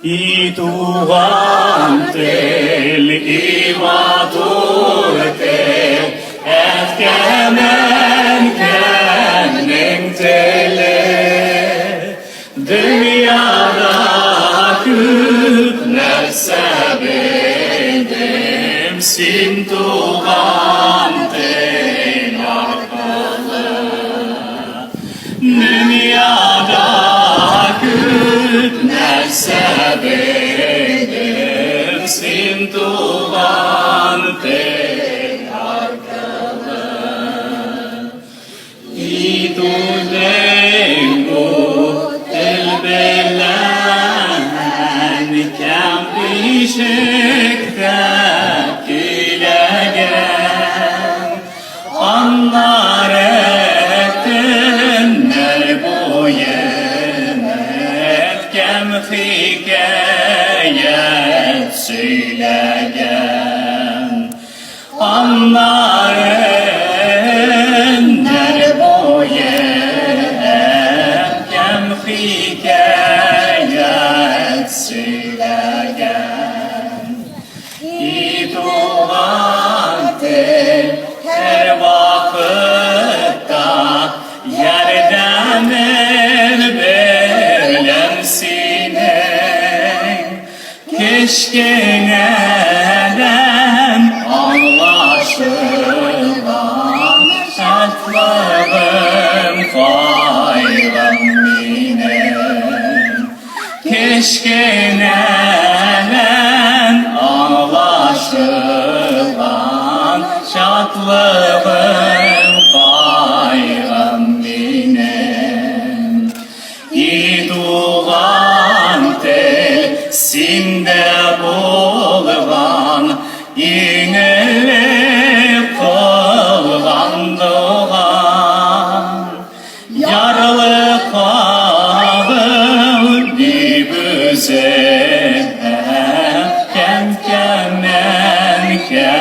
I tuhan til I vatur til et kemen kenning til dünyada küplerse benim sin tuhan til arkalı dünyada küplerse benim sin tuhan til arkalı I tu lengu til belen kan bişekte kilegen anlar ettinler bu yemet kem hikayet söylegen anlar ettinler bu yemet kem hikayet söylegen I tuhan til her vakitta yerden elbirlemsinin keşke neden anlaşılan şartlarım fayram minin keşke neden anlaşılan şartlarım fayram minin I tuhan til sinde bulgan yenilik kılgan doğan yarlı kabul bir büze kem kemen kem